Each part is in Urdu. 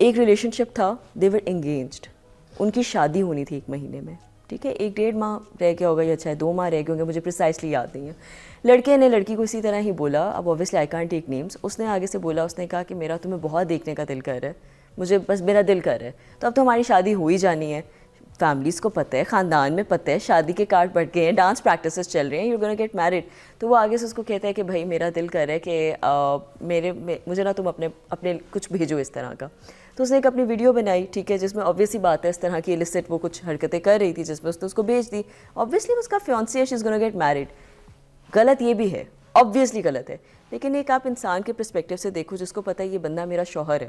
ایک ریلیشنشپ تھا, دے ور انگیجڈ, ان کی شادی ہونی تھی 1 مہینے میں, ٹھیک ہے, 1-1.5 ماہ رہ گیا ہوگا یا اچھا 2 ماہ رہ گئے ہوں گے, مجھے پریسائسلی یاد نہیں ہے. لڑکے نے لڑکی کو اسی طرح ہی بولا, اب obviously I can't take names, اس نے آگے سے بولا, اس نے کہا کہ میرا تمہیں بہت دیکھنے کا دل کر رہا ہے, مجھے بس میرا دل کر رہا ہے, تو اب تو ہماری شادی ہو ہی جانی ہے, فیملیز کو پتہ ہے, خاندان میں پتہ ہے, شادی کے کارڈ بڑھ گئے ہیں, ڈانس پریکٹسز چل رہے ہیں, یو گونا گیٹ میرڈ. تو وہ آگے سے اس کو کہتا ہے کہ بھائی میرا دل کر رہا ہے کہ مجھے نا تم اپنے کچھ بھیجو اس طرح کا. تو اس نے ایک اپنی ویڈیو بنائی, ٹھیک ہے, جس میں آبویسلی بات ہے اس طرح کی illicit وہ کچھ حرکتیں کر رہی تھی, جس میں اس نے اس کو بھیج دی. آبویسلی اس کا فیانسی ہے, شی از گونا گیٹ میرڈ. غلط یہ بھی ہے, آبویسلی غلط ہے, لیکن ایک آپ انسان کے پرسپیکٹیو سے دیکھو جس کو پتہ ہے یہ بندہ میرا شوہر ہے,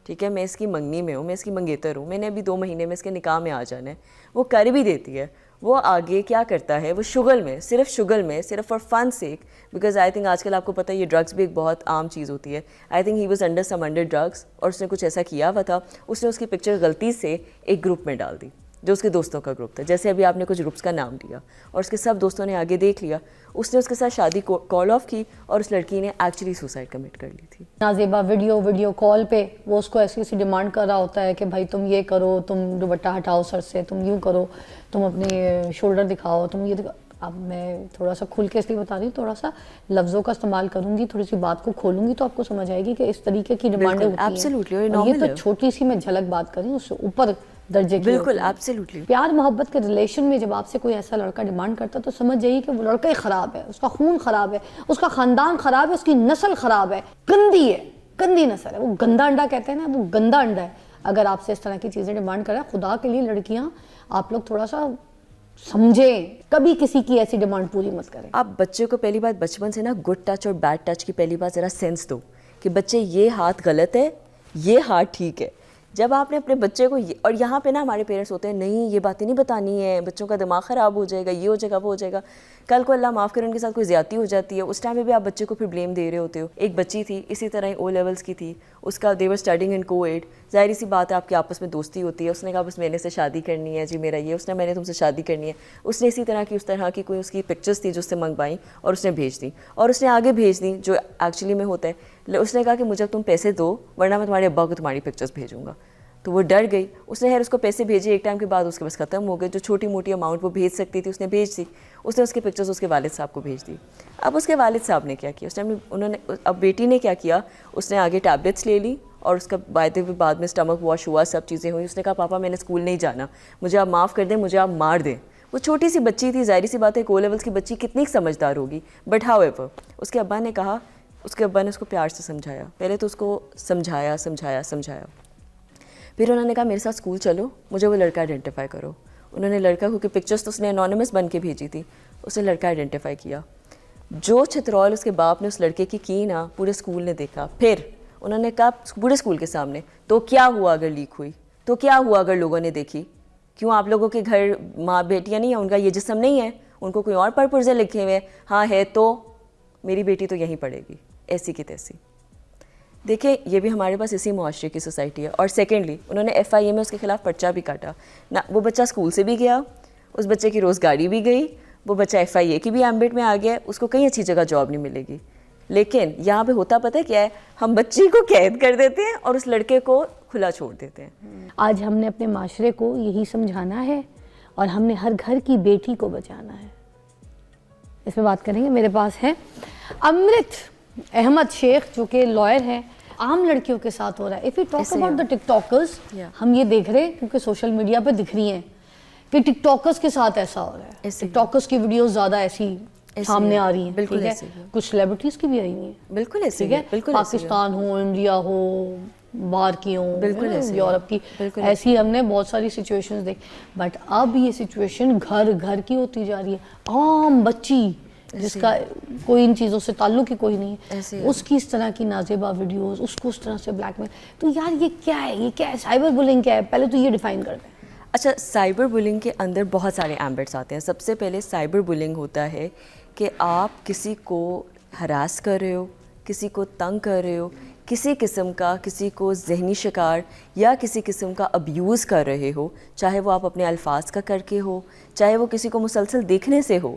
ٹھیک ہے, میں اس کی منگنی میں ہوں, میں اس کی منگیتر ہوں, میں نے ابھی 2 مہینے میں اس کے نکاح میں آ جانا ہے, وہ کر بھی دیتی ہے. وہ آگے کیا کرتا ہے, وہ شغل میں صرف for fun sake, because I think آج کل آپ کو پتہ ہے یہ ڈرگس بھی ایک بہت عام چیز ہوتی ہے. I think he was under some under drugs, اور اس نے کچھ ایسا کیا ہوا تھا, اس نے اس کی پکچر غلطی سے ایک گروپ میں ڈال دی جو اس کے دوستوں کا گروپ تھا, جیسے ابھی آپ نے کچھ گروپس کا نام لیا, اور اس کے سب دوستوں نے آگے دیکھ لیا, اس نے اس کے ساتھ شادی کال آف کی, اور اس لڑکی نے ایکچولی سوسائڈ کمٹ کر لی تھی. نازیبا ویڈیو کال پہ وہ اس کو ایسی ڈیمانڈ کر رہا ہوتا ہے کہ بھائی تم یہ کرو, تم دوپٹہ ہٹاؤ سر سے, تم یوں کرو, تم اپنے شولڈر دکھاؤ, تم یہ دکھاؤ. اب میں تھوڑا سا کھل کے اس لیے بتا رہی ہوں, تھوڑا سا لفظوں کا استعمال کروں گی, تھوڑی سی بات کو کھولوں گی تو آپ کو سمجھ آئے گی کہ اس طریقے کی ڈیمانڈیں ہوتی ہیں. یہ تو چھوٹی سی میں جھلک بات کر رہی ہوں, اس سے اوپر درجے کی. بالکل ایبسلیوٹلی. پیار محبت کے ریلیشن میں جب آپ سے کوئی ایسا لڑکا ڈیمانڈ کرتا تو سمجھ جائیے کہ وہ لڑکا ہی خراب ہے, اس کا خون خراب ہے, اس کا خاندان خراب ہے, اس کی نسل خراب ہے, گندی ہے, گندی نسل ہے, وہ گندا انڈا کہتے ہیں نا, وہ گندا انڈا ہے. اگر آپ سے اس طرح کی چیزیں ڈیمانڈ کریں, خدا کے لیے لڑکیاں آپ لوگ تھوڑا سا سمجھیں, کبھی کسی کی ایسی ڈیمانڈ پوری مت کریں. آپ بچے کو پہلی بات بچپن سے نا گڈ ٹچ اور بیڈ ٹچ کی پہلی بات ذرا سینس دو کہ بچے یہ ہاتھ غلط ہے, یہ ہاتھ ٹھیک ہے. جب آپ نے اپنے بچے کو اور یہاں پہ نا ہمارے پیرنٹس ہوتے ہیں نہیں یہ باتیں نہیں بتانی ہے, بچوں کا دماغ خراب ہو جائے گا, یہ ہو جائے گا, وہ ہو جائے گا, کل کو اللہ معاف کرے ان کے ساتھ کوئی زیادتی ہو جاتی ہے, اس ٹائم میں بھی آپ بچے کو پھر بلیم دے رہے ہوتے ہو. ایک بچی تھی اسی طرح ہی O-لیولس کی تھی, اس کا دے ور اسٹڈنگ ان کو-ایڈ, ظاہری سی بات ہے آپ کے آپس میں دوستی ہوتی ہے. اس نے کہا بس میں نے سے شادی کرنی ہے جی, میرا یہ, اس نے میں نے تم سے شادی کرنی ہے. اس نے اسی طرح کی اس طرح کی کوئی اس کی پکچرس تھی جو اس سے منگوائیں اور اس نے بھیج دی, اور اس نے آگے بھیج دی جو ایکچولی میں ہوتا ہے. اس نے کہا کہ مجھے تم پیسے دو ورنہ میں تمہارے ابا کو تمہاری پکچرس بھیجوں گا. تو وہ ڈر گئی, اس نے خیر اس کو پیسے بھیجے, ایک ٹائم کے بعد اس کے پاس ختم ہو گئے. جو چھوٹی موٹی اماؤنٹ وہ بھیج سکتی تھی اس نے بھیج دی, اس نے اس کی پکچرز اس کے والد صاحب کو بھیج دی. اب اس کے والد صاحب نے کیا کیا اس ٹائم, انہوں نے, اب بیٹی نے کیا کیا, اس نے آگے ٹیبلیٹس لے لی اور اس کا بعد میں اسٹمک واش ہوا, سب چیزیں ہوئی. اس نے کہا پاپا میں نے اسکول نہیں جانا, مجھے آپ معاف کر دیں, مجھے آپ مار دیں. وہ چھوٹی سی بچی تھی, ظاہری سی بات ہے O-لیولس کی بچی کتنی سمجھدار ہوگی, بٹ ہاؤ ایور اس کے ابا نے کہا, اس کے ابا نے اس کو پیار سے سمجھایا, پہلے تو اس کو سمجھایا. پھر انہوں نے کہا میرے ساتھ اسکول چلو, مجھے وہ لڑکا آئیڈینٹیفائی کرو. انہوں نے لڑکا, کیونکہ پکچرس تو اس نے انانیمس بن کے بھیجی تھی, اس نے لڑکا آئیڈینٹیفائی کیا. جو چھترول اس کے باپ نے اس لڑکے کی نا پورے اسکول نے دیکھا. پھر انہوں نے کہا پورے اسکول کے سامنے, تو کیا ہوا اگر لیک ہوئی, تو کیا ہوا اگر لوگوں نے دیکھی, کیوں آپ لوگوں کے گھر ماں بیٹیاں نہیں ہیں, ان کا یہ جسم نہیں ہے, ان کو کوئی اور پرپرزے لکھے ہوئے ہیں, ہاں ہے تو میری بیٹی تو یہیں پڑے گی, ایسی کی تیسی. دیکھیں یہ بھی ہمارے پاس اسی معاشرے کی سوسائٹی ہے. اور سیکنڈلی انہوں نے FIA میں اس کے خلاف پرچہ بھی کاٹا نہ, وہ بچہ اسکول سے بھی گیا, اس بچے کی روزگاری بھی گئی, وہ بچہ FIA کی بھی ایمبٹ میں آ گیا, اس کو کہیں اچھی جگہ جاب نہیں ملے گی. لیکن یہاں پہ ہوتا پتہ کیا ہے, ہم بچی کو قید کر دیتے ہیں اور اس لڑکے کو کھلا چھوڑ دیتے ہیں. آج ہم نے اپنے معاشرے کو یہی سمجھانا ہے اور ہم نے ہر گھر کی بیٹی کو بچانا ہے. اس میں بات کریں گے. میرے پاس ہے امرت احمد شیخ جو کہ لائر ہیں. عام لڑکیوں کے ساتھ ہو رہا ہے. If we talk about the TikTokers, ہم یہ دیکھ رہے ہیں کیونکہ سوشل میڈیا پہ دکھ رہی ہیں کہ ٹک ٹاکرز کے ساتھ ایسا ہو رہا ہے. ٹک ٹاکرز کی ویڈیوز زیادہ ایسی سامنے آ رہی ہیں, ٹھیک ہے, کچھ سیلیبریٹیز کی بھی آئی ہیں, بالکل ایسے, ٹھیک ہے, پاکستان ہو, انڈیا ہو, باہر کی ہوں, یورپ کی, ایسی ہم نے بہت ساری سچویشنز دیکھ. بٹ اب یہ سچویشن گھر گھر کی ہوتی جا رہی ہے. عام بچی جس کا کوئی ان چیزوں سے تعلق ہی کوئی نہیں ہے, اس کی اس طرح کی نازیبا ویڈیوز, اس کو اس طرح سے بلیک میل. تو یار یہ کیا ہے, یہ کیا ہے, سائبر بلنگ کیا ہے, پہلے تو یہ ڈیفائن کر دیں. اچھا, سائبر بلنگ کے اندر بہت سارے ایمبٹس آتے ہیں. سب سے پہلے سائبر بلنگ ہوتا ہے کہ آپ کسی کو ہراس کر رہے ہو, کسی کو تنگ کر رہے ہو, کسی قسم کا کسی کو ذہنی شکار یا کسی قسم کا ابیوز کر رہے ہو, چاہے وہ آپ اپنے الفاظ کا کر کے ہو, چاہے وہ کسی کو مسلسل دیکھنے سے ہو,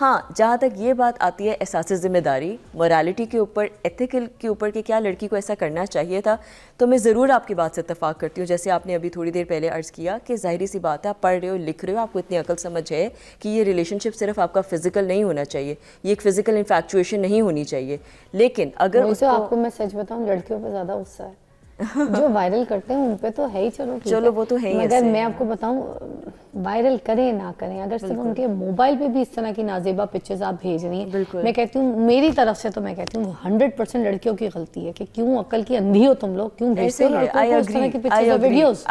ہاں جہاں تک یہ بات آتی ہے احساس ذمہ داری، مورالٹی کے اوپر، ایتھیکل کے اوپر کہ کیا لڑکی کو ایسا کرنا چاہیے تھا، تو میں ضرور آپ کی بات سے اتفاق کرتی ہوں. جیسے آپ نے ابھی تھوڑی دیر پہلے عرض کیا کہ ظاہری سی بات ہے، آپ پڑھ رہے ہو، لکھ رہے ہو، آپ کو اتنی عقل سمجھ ہے کہ یہ ریلیشن شپ صرف آپ کا فزیکل نہیں ہونا چاہیے، یہ ایک فزیکل انفیکچویشن نہیں ہونی چاہیے. لیکن اگر وہی اس تو کو آپ کو میں سچ بتاؤں، لڑکیوں پہ زیادہ غصہ ہے. جو وائرل کرتے ہیں ان پہ تو ہے ہی، چلو ٹھیک چلو وہ تو ہے ہی مگر ایسے میں ہیں. آپ کو بتاؤں وائرل کریں نہ کریں، اگر صرف ان کے موبائل پہ بھی اس طرح کی نازیبہ پکچرز آپ بھیج رہی ہیں، بالکل. میں کہتی ہوں میری طرف سے تو میں کہتی ہوں 100% لڑکیوں کی غلطی ہے کہ کیوں عقل کی اندھی ہو تم لوگ، کیوں بھیجتے ہو ایسے ہی ہے. لڑکوں I کو اس طرح agree. کی I پکچرز اور agree. ویڈیوز.